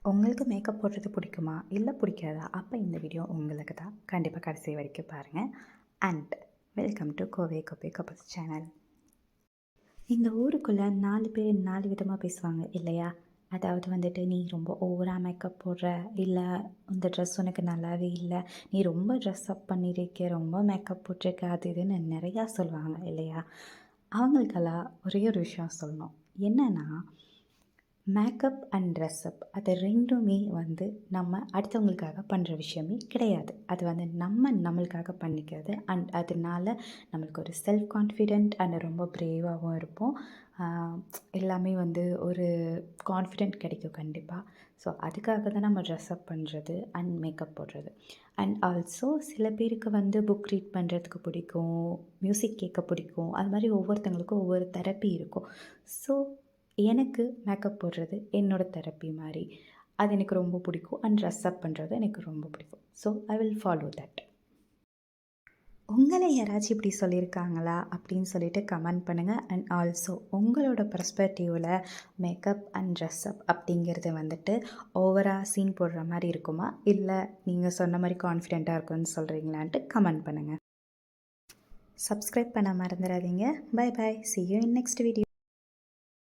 உங்களுக்கு மேக்கப் போடுறது பிடிக்குமா? இல்ல பிடிக்காதா? அப்போ இந்த வீடியோ உங்களுக்கு தான். கண்டிப்பாக கடைசி வரைக்கும் பாருங்கள். அண்ட் வெல்கம் டு கோவை கோப்பை கப்பல்ஸ் சேனல். இந்த ஊருக்குள்ளே 4 பேர் 4 விதமாக பேசுவாங்க இல்லையா? அதாவது வந்துட்டு, நீ ரொம்ப ஓவராக மேக்கப் போடுற, இல்லை இந்த ட்ரெஸ் உனக்கு நல்லாவே இல்லை, நீ ரொம்ப ட்ரெஸ் அப் பண்ணியிருக்க, ரொம்ப மேக்கப் போட்டிருக்க, அது இதுன்னு நிறையா சொல்லுவாங்க இல்லையா? அவங்களுக்கெல்லாம் ஒரே ஒரு விஷயம் சொல்லணும். என்னென்னா, மேக்கப் அண்ட் ட்ரெஸ்அப் அது ரெண்டுமே நம்ம அடுத்தவங்களுக்காக பண்ணுற விஷயமே கிடையாது. அது நம்மளுக்காக பண்ணிக்கிறது. அண்ட் அதனால நம்மளுக்கு ஒரு செல்ஃப் கான்ஃபிடென்ட் அண்ட் ரொம்ப பிரேவாகவும் இருப்போம். எல்லாமே ஒரு கான்ஃபிடென்ட் கிடைக்கும் கண்டிப்பாக. ஸோ அதுக்காக தான் நம்ம ட்ரெஸ்அப் பண்ணுறது அண்ட் மேக்கப் போடுறது. அண்ட் ஆல்சோ சில பேருக்கு புக் ரீட் பண்ணுறதுக்கு பிடிக்கும், மியூசிக் கேட்க பிடிக்கும். அது மாதிரி ஒவ்வொருத்தவங்களுக்கும் ஒவ்வொரு தெரப்பி இருக்கும். ஸோ எனக்கு மேக்கப் போடுறது என்னோடய தெரப்பி மாதிரி. அது எனக்கு ரொம்ப பிடிக்கும். அண்ட் ட்ரெஸ்அப் பண்ணுறது எனக்கு ரொம்ப பிடிக்கும். So I will follow that. உங்களை யாராச்சும் இப்படி சொல்லியிருக்காங்களா அப்படின்னு சொல்லிட்டு கமெண்ட் பண்ணுங்கள். அண்ட் ஆல்சோ உங்களோட பெர்ஸ்பெக்டிவில் மேக்கப் அண்ட் ட்ரெஸ்அப் அப்படிங்கிறது ஓவராக சீன் போடுற மாதிரி இருக்குமா, இல்லை நீங்கள் சொன்ன மாதிரி கான்ஃபிடென்ட்டாக இருக்குன்னு சொல்கிறீங்களான்ட்டு கமெண்ட் பண்ணுங்கள். சப்ஸ்கிரைப் பண்ண மறந்துடாதீங்க. Bye bye. See you in next video.